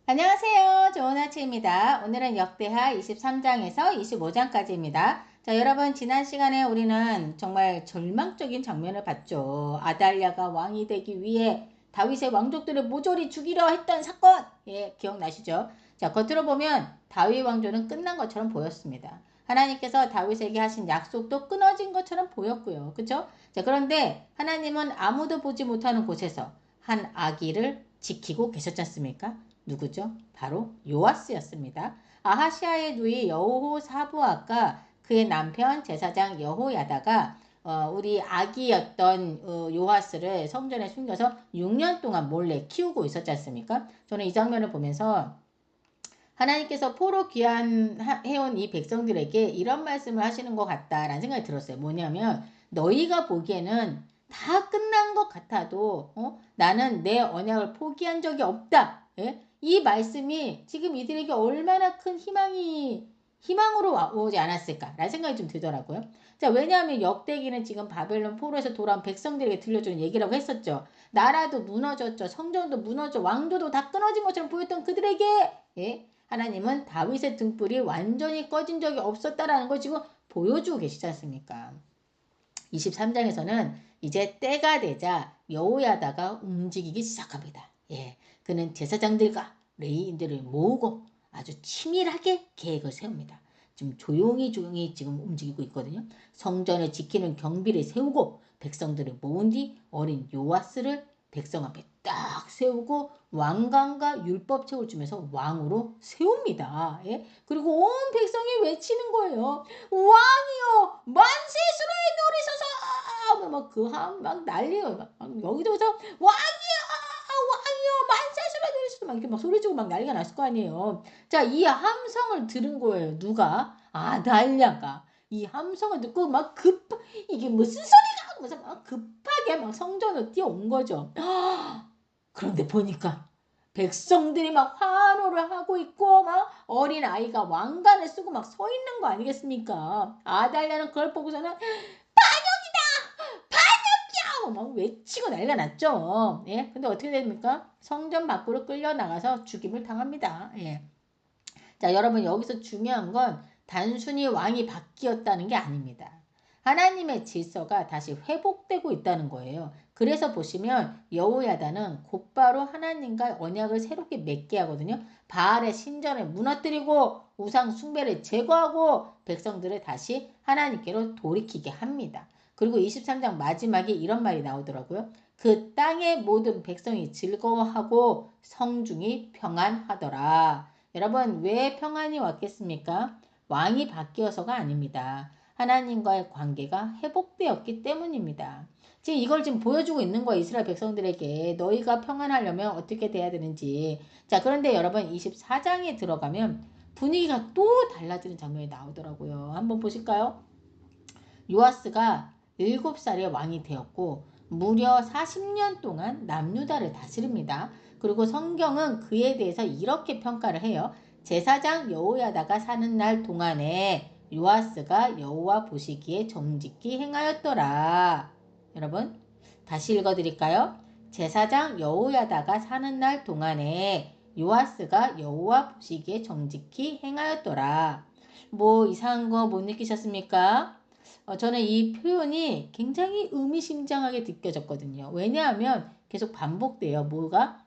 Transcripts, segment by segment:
안녕하세요. 좋은 아침입니다. 오늘은 역대하 23장에서 25장까지입니다. 자, 여러분, 지난 시간에 우리는 정말 절망적인 장면을 봤죠. 아달랴가 왕이 되기 위해 다윗의 왕족들을 모조리 죽이려 했던 사건! 예, 기억나시죠? 자, 겉으로 보면 다윗 왕조는 끝난 것처럼 보였습니다. 하나님께서 다윗에게 하신 약속도 끊어진 것처럼 보였고요. 그쵸? 자, 그런데 하나님은 아무도 보지 못하는 곳에서 한 아기를 지키고 계셨지 않습니까? 누구죠? 바로 요아스였습니다. 아하시아의 누이 여호사부아가 그의 남편 제사장 여호야다가 우리 아기였던 요아스를 성전에 숨겨서 6년 동안 몰래 키우고 있었지 않습니까? 저는 이 장면을 보면서 하나님께서 포로 귀환해온 이 백성들에게 이런 말씀을 하시는 것 같다라는 생각이 들었어요. 뭐냐면 너희가 보기에는 다 끝난 것 같아도 나는 내 언약을 포기한 적이 없다. 예? 이 말씀이 지금 이들에게 얼마나 큰 희망으로 오지 않았을까라는 생각이 좀 들더라고요. 자, 왜냐하면 역대기는 지금 바벨론 포로에서 돌아온 백성들에게 들려주는 얘기라고 했었죠. 나라도 무너졌죠. 성전도 무너져 왕조도 다 끊어진 것처럼 보였던 그들에게 예? 하나님은 다윗의 등불이 완전히 꺼진 적이 없었다라는 걸 지금 보여주고 계시지 않습니까? 23장에서는 이제 때가 되자 여호야다가 움직이기 시작합니다. 예, 그는 제사장들과 레위인들을 모으고 아주 치밀하게 계획을 세웁니다. 지금 조용히 지금 움직이고 있거든요. 성전을 지키는 경비를 세우고 백성들을 모은 뒤 어린 요아스를 백성 앞에 딱 세우고 왕관과 율법책을 주면서 왕으로 세웁니다. 예? 그리고 온 백성이 외치는 거예요. 왕이여 만세스러의 노리소서 막막 난리예요. 막 여기저기서 왕이여 만세스러의 노리소서 막 이렇게 막 소리지고 막 난리가 났을 거 아니에요. 자, 이 함성을 들은 거예요. 누가? 아달랴가 이 함성을 듣고 이게 무슨 소리가 하면서 막 급하게 막 성전으로 뛰어온 거죠. 그런데 보니까 백성들이 막 환호를 하고 있고 막 어린 아이가 왕관을 쓰고 막 서 있는 거 아니겠습니까? 아달랴는 그걸 보고서는 반역이야! 막 외치고 난리가 났죠. 예, 근데 어떻게 됩니까? 성전 밖으로 끌려 나가서 죽임을 당합니다. 예. 자, 여러분 여기서 중요한 건 단순히 왕이 바뀌었다는 게 아닙니다. 하나님의 질서가 다시 회복되고 있다는 거예요. 그래서 보시면 여호야다는 곧바로 하나님과 언약을 새롭게 맺게 하거든요. 바알의 신전을 무너뜨리고 우상 숭배를 제거하고 백성들을 다시 하나님께로 돌이키게 합니다. 그리고 23장 마지막에 이런 말이 나오더라고요. 그 땅의 모든 백성이 즐거워하고 성중이 평안하더라. 여러분, 왜 평안이 왔겠습니까? 왕이 바뀌어서가 아닙니다. 하나님과의 관계가 회복되었기 때문입니다. 지금 보여주고 있는 거예요. 이스라엘 백성들에게 너희가 평안하려면 어떻게 돼야 되는지. 자, 그런데 여러분 24장에 들어가면 분위기가 또 달라지는 장면이 나오더라고요. 한번 보실까요? 요아스가 7살에 왕이 되었고 무려 40년 동안 남유다를 다스립니다. 그리고 성경은 그에 대해서 이렇게 평가를 해요. 제사장 여호야다가 사는 날 동안에 요아스가 여호와 보시기에 정직히 행하였더라. 여러분 다시 읽어드릴까요? 제사장 여호야다가 사는 날 동안에 요아스가 여호와 보시기에 정직히 행하였더라. 뭐 이상한 거 못 느끼셨습니까? 저는 이 표현이 굉장히 의미심장하게 느껴졌거든요. 왜냐하면 계속 반복돼요. 뭐가?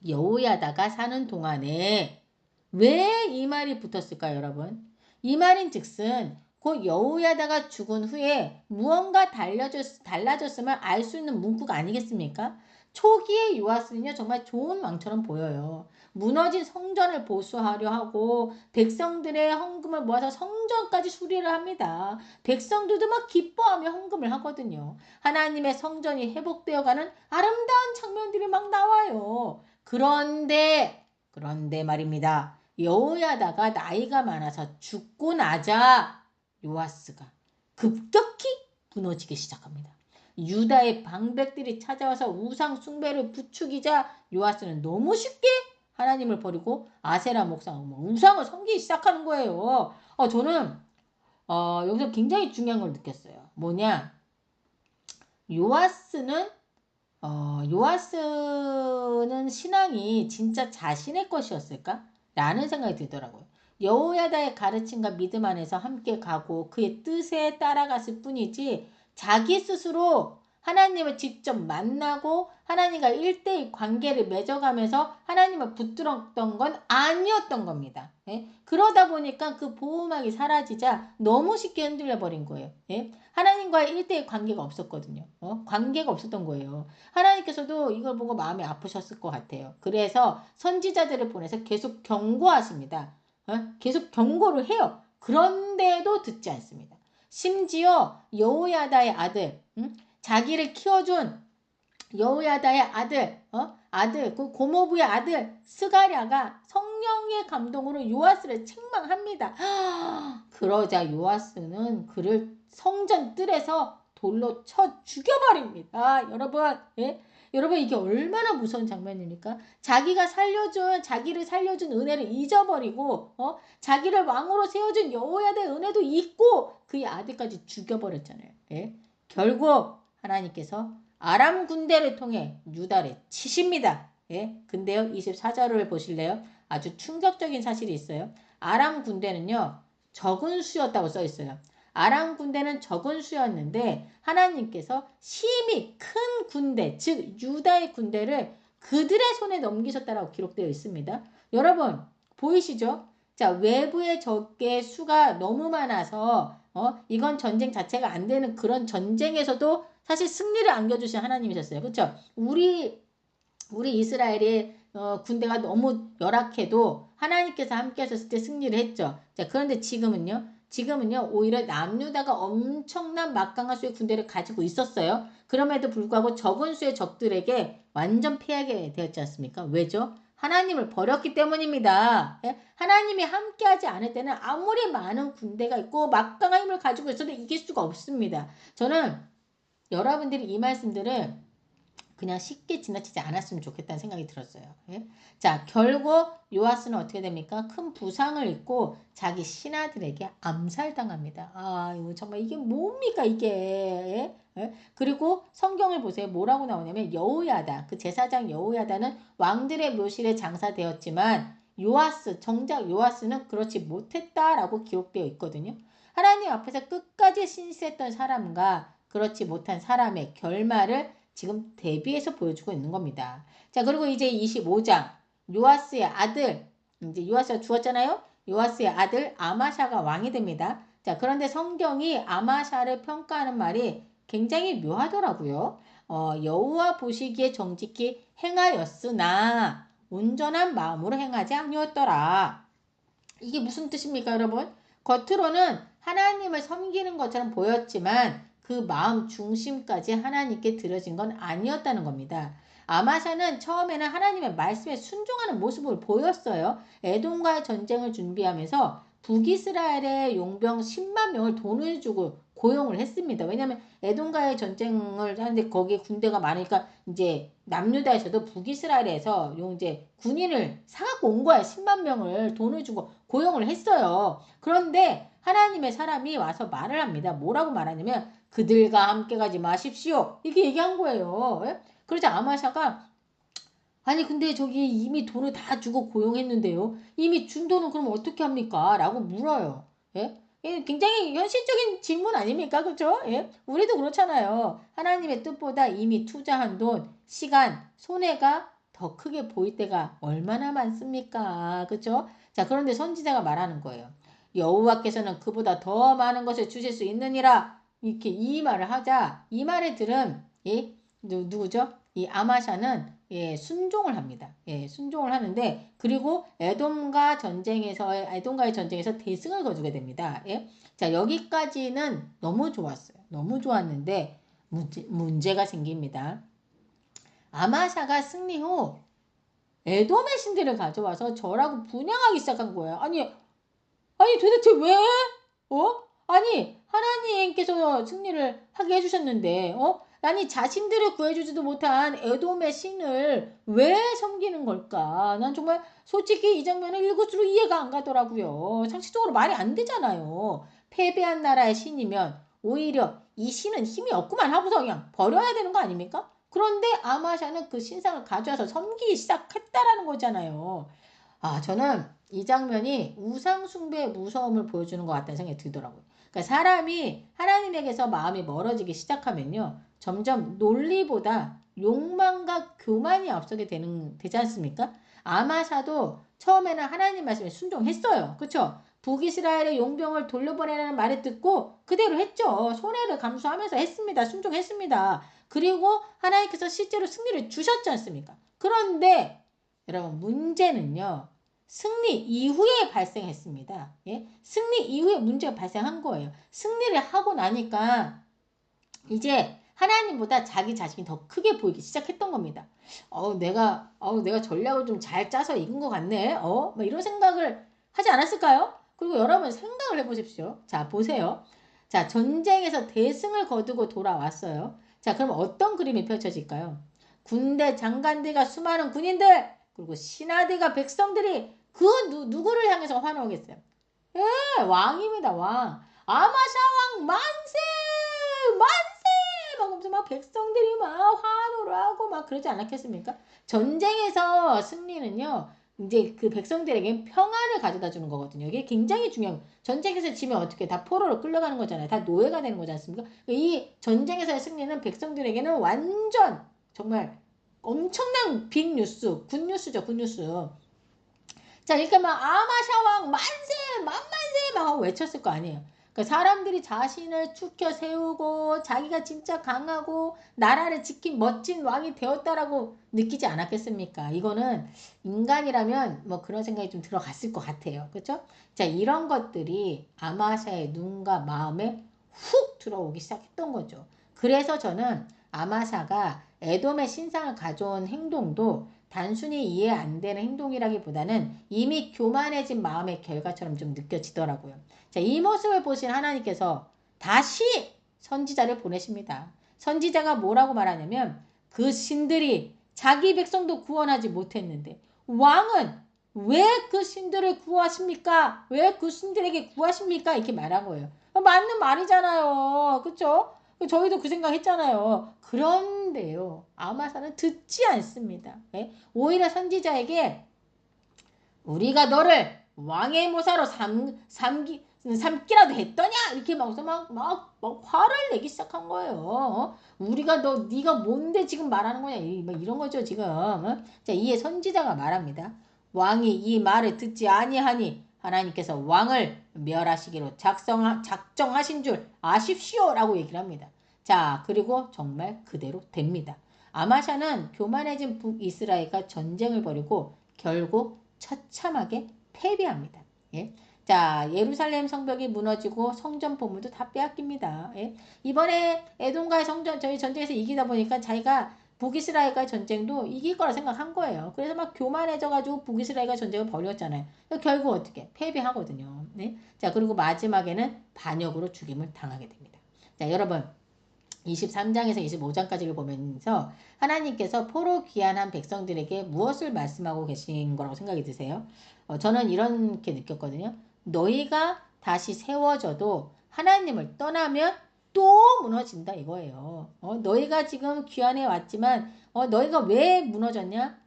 여호야다가 사는 동안에 왜 이 말이 붙었을까요, 여러분? 이 말인 즉슨 곧 여호야다가 죽은 후에 무언가 달라졌음을 알 수 있는 문구가 아니겠습니까? 초기의 요아스는요 정말 좋은 왕처럼 보여요. 무너진 성전을 보수하려 하고 백성들의 헌금을 모아서 성전까지 수리를 합니다. 백성들도 막 기뻐하며 헌금을 하거든요. 하나님의 성전이 회복되어가는 아름다운 장면들이 막 나와요. 그런데 말입니다. 여호야다가 나이가 많아서 죽고 나자 요아스가 급격히 무너지기 시작합니다. 유다의 방백들이 찾아와서 우상 숭배를 부추기자 요아스는 너무 쉽게 하나님을 버리고 아세라 목상 우상을 섬기기 시작하는 거예요. 저는 여기서 굉장히 중요한 걸 느꼈어요. 뭐냐? 요아스는 요아스는 신앙이 진짜 자신의 것이었을까? 라는 생각이 들더라고요. 여호야다의 가르침과 믿음 안에서 함께 가고 그의 뜻에 따라갔을 뿐이지 자기 스스로 하나님을 직접 만나고 하나님과 일대일 관계를 맺어가면서 하나님을 붙들었던 건 아니었던 겁니다. 예? 그러다 보니까 그 보호막이 사라지자 너무 쉽게 흔들려 버린 거예요. 예? 하나님과의 일대일 관계가 없었거든요. 관계가 없었던 거예요. 하나님께서도 이걸 보고 마음이 아프셨을 것 같아요. 그래서 선지자들을 보내서 계속 경고하십니다. 계속 경고를 해요. 그런데도 듣지 않습니다. 심지어 여호야다의 아들, 자기를 키워준 여호야다의 아들, 그 고모부의 아들 스가랴가 성령의 감동으로 요아스를 책망합니다. 그러자 요아스는 그를 성전 뜰에서 돌로 쳐 죽여버립니다. 여러분, 예? 여러분 이게 얼마나 무서운 장면입니까? 자기를 살려준 은혜를 잊어버리고, 자기를 왕으로 세워준 여호야다의 은혜도 잊고 그의 아들까지 죽여버렸잖아요. 예? 결국 하나님께서 아람 군대를 통해 유다를 치십니다. 예? 근데요, 24절을 보실래요? 아주 충격적인 사실이 있어요. 아람 군대는요, 적은 수였다고 써 있어요. 아람 군대는 적은 수였는데 하나님께서 심히 큰 군대, 즉 유다의 군대를 그들의 손에 넘기셨다라고 기록되어 있습니다. 여러분 보이시죠? 자, 외부의 적의 수가 너무 많아서 이건 전쟁 자체가 안 되는 그런 전쟁에서도 사실 승리를 안겨주신 하나님이셨어요. 그렇죠? 우리 이스라엘의 군대가 너무 열악해도 하나님께서 함께 하셨을 때 승리를 했죠. 자, 그런데 지금은요, 오히려 남유다가 엄청난 막강한 수의 군대를 가지고 있었어요. 그럼에도 불구하고 적은 수의 적들에게 완전 패하게 되었지 않습니까? 왜죠? 하나님을 버렸기 때문입니다. 예? 하나님이 함께하지 않을 때는 아무리 많은 군대가 있고 막강한 힘을 가지고 있어도 이길 수가 없습니다. 저는 여러분들이 이 말씀들을 그냥 쉽게 지나치지 않았으면 좋겠다는 생각이 들었어요. 예? 자, 결국 요아스는 어떻게 됩니까? 큰 부상을 입고 자기 신하들에게 암살당합니다. 아, 이거 정말 이게 뭡니까 이게? 예? 예? 그리고 성경을 보세요. 뭐라고 나오냐면 여호야다, 그 제사장 여호야다는 왕들의 묘실에 장사되었지만 정작 요아스는 그렇지 못했다라고 기록되어 있거든요. 하나님 앞에서 끝까지 신실했던 사람과 그렇지 못한 사람의 결말을 지금 대비해서 보여주고 있는 겁니다. 자, 그리고 이제 25장 요아스의 아들, 이제 요아스가 죽었잖아요. 요아스의 아들 아마샤가 왕이 됩니다. 자, 그런데 성경이 아마샤를 평가하는 말이 굉장히 묘하더라고요. 여호와 보시기에 정직히 행하였으나 온전한 마음으로 행하지 아니었더라. 이게 무슨 뜻입니까, 여러분? 겉으로는 하나님을 섬기는 것처럼 보였지만 그 마음 중심까지 하나님께 드려진 건 아니었다는 겁니다. 아마샤는 처음에는 하나님의 말씀에 순종하는 모습을 보였어요. 에돔과의 전쟁을 준비하면서 북이스라엘의 용병 10만 명을 돈을 주고 고용을 했습니다. 왜냐하면 에돔과의 전쟁을 하는데 거기에 군대가 많으니까 이제 남유다에서도 북이스라엘에서 이제 군인을 사갖고 온 거야. 10만 명을 돈을 주고 고용을 했어요. 그런데 하나님의 사람이 와서 말을 합니다. 뭐라고 말하냐면 그들과 함께 가지 마십시오. 이렇게 얘기한 거예요. 예? 그러자 아마샤가 아니 근데 저기 이미 돈을 다 주고 고용했는데요. 이미 준 돈은 그럼 어떻게 합니까? 라고 물어요. 예? 굉장히 현실적인 질문 아닙니까? 그렇죠? 예? 우리도 그렇잖아요. 하나님의 뜻보다 이미 투자한 돈, 시간, 손해가 더 크게 보일 때가 얼마나 많습니까? 그렇죠? 자, 그런데 선지자가 말하는 거예요. 여호와께서는 그보다 더 많은 것을 주실 수 있느니라. 이렇게 이 말을 하자 이 말을 들은 누구죠? 이 아마샤는 순종을 합니다. 순종을 하는데 그리고 에돔과의 전쟁에서 대승을 거두게 됩니다. 자, 여기까지는 너무 좋았어요. 너무 좋았는데 문제가 생깁니다. 아마샤가 승리 후 에돔의 신들을 가져와서 절하고 분향하기 시작한 거예요. 아니 도대체 왜? 아니 하나님께서 승리를 하게 해주셨는데 아니 자신들을 구해주지도 못한 에돔의 신을 왜 섬기는 걸까? 난 정말 솔직히 이 장면은 일구수로 이해가 안 가더라고요. 상식적으로 말이 안 되잖아요. 패배한 나라의 신이면 오히려 이 신은 힘이 없구만 하고서 그냥 버려야 되는 거 아닙니까? 그런데 아마샤는 그 신상을 가져와서 섬기기 시작했다라는 거잖아요. 저는 이 장면이 우상 숭배의 무서움을 보여주는 것 같다는 생각이 들더라고요. 그러니까 사람이 하나님에게서 마음이 멀어지기 시작하면요. 점점 논리보다 욕망과 교만이 앞서게 되지 않습니까? 아마샤도 처음에는 하나님 말씀에 순종했어요. 그렇죠? 북이스라엘의 용병을 돌려보내라는 말을 듣고 그대로 했죠. 손해를 감수하면서 했습니다. 순종했습니다. 그리고 하나님께서 실제로 승리를 주셨지 않습니까? 그런데 여러분 문제는요. 승리 이후에 발생했습니다. 예? 승리 이후에 문제가 발생한 거예요. 승리를 하고 나니까 이제 하나님보다 자기 자신이 더 크게 보이기 시작했던 겁니다. 내가 전략을 좀 잘 짜서 이긴 것 같네. 막 이런 생각을 하지 않았을까요? 그리고 여러분 생각을 해보십시오. 자, 보세요. 자, 전쟁에서 대승을 거두고 돌아왔어요. 자, 그럼 어떤 그림이 펼쳐질까요? 군대 장관들과 수많은 군인들, 그리고 신하들과 백성들이 그 누구를 향해서 환호하겠어요? 예, 왕입니다, 왕. 아마샤 왕 만세! 만세! 막 하면서 막 백성들이 막 환호를 하고 막 그러지 않았겠습니까? 전쟁에서 승리는요, 이제 그 백성들에게 평안을 가져다 주는 거거든요. 이게 굉장히 중요한, 전쟁에서 지면 어떻게 다 포로로 끌려가는 거잖아요. 다 노예가 되는 거지 않습니까? 이 전쟁에서의 승리는 백성들에게는 완전, 정말 엄청난 빅 뉴스, 굿뉴스죠, 굿뉴스. 자, 이렇게 막 아마샤왕 만세, 만만세 막 하고 외쳤을 거 아니에요. 그러니까 사람들이 자신을 추켜 세우고 자기가 진짜 강하고 나라를 지킨 멋진 왕이 되었다라고 느끼지 않았겠습니까? 이거는 인간이라면 뭐 그런 생각이 좀 들어갔을 것 같아요. 그렇죠? 자, 이런 것들이 아마샤의 눈과 마음에 훅 들어오기 시작했던 거죠. 그래서 저는 아마샤가 에돔의 신상을 가져온 행동도 단순히 이해 안 되는 행동이라기보다는 이미 교만해진 마음의 결과처럼 좀 느껴지더라고요. 자, 이 모습을 보신 하나님께서 다시 선지자를 보내십니다. 선지자가 뭐라고 말하냐면 그 신들이 자기 백성도 구원하지 못했는데 왕은 왜 그 신들을 구하십니까? 왜 그 신들에게 구하십니까? 이렇게 말한 거예요. 맞는 말이잖아요. 그쵸? 저희도 그 생각 했잖아요. 그런데요. 아마사는 듣지 않습니다. 예? 오히려 선지자에게 우리가 너를 왕의 모사로 삼기라도 했더냐? 이렇게 막 화를 내기 시작한 거예요. 네가 뭔데 지금 말하는 거냐? 막 이런 거죠, 지금. 자, 이에 선지자가 말합니다. 왕이 이 말을 듣지 아니하니 하나님께서 왕을 멸하시기로 작정하신 줄 아십시오. 라고 얘기를 합니다. 자, 그리고 정말 그대로 됩니다. 아마샤는 교만해진 북이스라엘과 전쟁을 벌이고 결국 처참하게 패배합니다. 예? 자, 예루살렘 성벽이 무너지고 성전 보물도 다 빼앗깁니다. 예? 이번에 에돔과의 저희 전쟁에서 이기다 보니까 자기가 북이스라엘과의 전쟁도 이길 거라 생각한 거예요. 그래서 막 교만해져가지고 북이스라엘과 전쟁을 벌였잖아요. 결국 어떻게? 패배하거든요. 네? 자, 그리고 마지막에는 반역으로 죽임을 당하게 됩니다. 자, 여러분. 23장에서 25장까지를 보면서 하나님께서 포로 귀환한 백성들에게 무엇을 말씀하고 계신 거라고 생각이 드세요? 저는 이렇게 느꼈거든요. 너희가 다시 세워져도 하나님을 떠나면 또 무너진다 이거예요. 너희가 지금 귀환해 왔지만 너희가 왜 무너졌냐?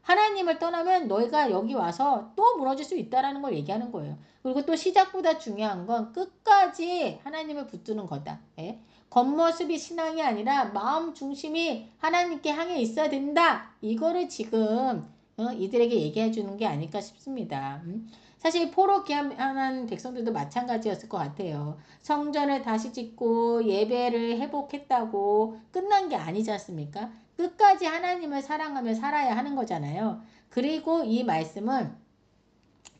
하나님을 떠나면 너희가 여기 와서 또 무너질 수 있다라는 걸 얘기하는 거예요. 그리고 또 시작보다 중요한 건 끝까지 하나님을 붙드는 거다. 예? 겉모습이 신앙이 아니라 마음 중심이 하나님께 향해 있어야 된다. 이거를 지금 이들에게 얘기해 주는 게 아닐까 싶습니다. 사실 포로 귀환한 백성들도 마찬가지였을 것 같아요. 성전을 다시 짓고 예배를 회복했다고 끝난 게 아니지 않습니까? 끝까지 하나님을 사랑하며 살아야 하는 거잖아요. 그리고 이 말씀은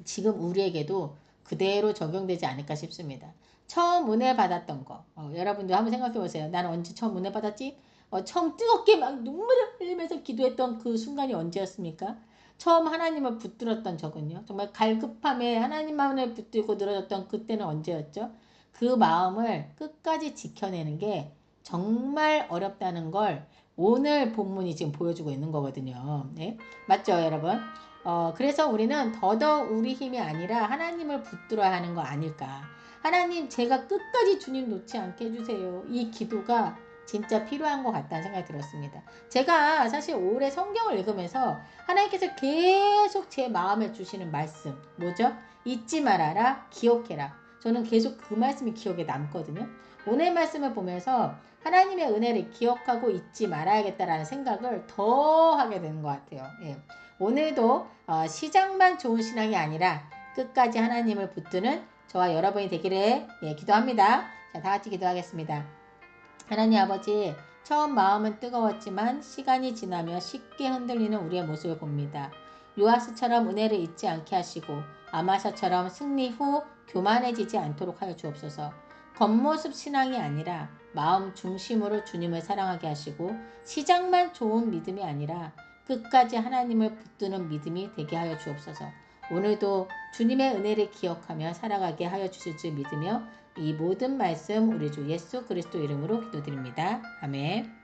지금 우리에게도 그대로 적용되지 않을까 싶습니다. 처음 은혜 받았던 거 여러분들 한번 생각해 보세요. 나는 언제 처음 은혜 받았지? 처음 뜨겁게 막 눈물을 흘리면서 기도했던 그 순간이 언제였습니까? 처음 하나님을 붙들었던 적은요. 정말 갈급함에 하나님만을 붙들고 늘어졌던 그때는 언제였죠? 그 마음을 끝까지 지켜내는 게 정말 어렵다는 걸 오늘 본문이 지금 보여주고 있는 거거든요. 네? 맞죠, 여러분? 그래서 우리는 더더욱 우리 힘이 아니라 하나님을 붙들어야 하는 거 아닐까. 하나님, 제가 끝까지 주님 놓지 않게 해주세요. 이 기도가 진짜 필요한 것 같다는 생각이 들었습니다. 제가 사실 올해 성경을 읽으면서 하나님께서 계속 제 마음에 주시는 말씀 뭐죠? 잊지 말아라, 기억해라. 저는 계속 그 말씀이 기억에 남거든요. 오늘 말씀을 보면서 하나님의 은혜를 기억하고 잊지 말아야겠다라는 생각을 더 하게 되는 것 같아요. 예. 오늘도 시작만 좋은 신앙이 아니라 끝까지 하나님을 붙드는 저와 여러분이 되기를 기도합니다. 자, 다 같이 기도하겠습니다. 하나님 아버지, 처음 마음은 뜨거웠지만 시간이 지나며 쉽게 흔들리는 우리의 모습을 봅니다. 요아스처럼 은혜를 잊지 않게 하시고 아마샤처럼 승리 후 교만해지지 않도록 하여 주옵소서. 겉모습 신앙이 아니라 마음 중심으로 주님을 사랑하게 하시고 시작만 좋은 믿음이 아니라 끝까지 하나님을 붙드는 믿음이 되게 하여 주옵소서. 오늘도 주님의 은혜를 기억하며 살아가게 하여 주실 줄 믿으며 이 모든 말씀 우리 주 예수 그리스도 이름으로 기도드립니다. 아멘.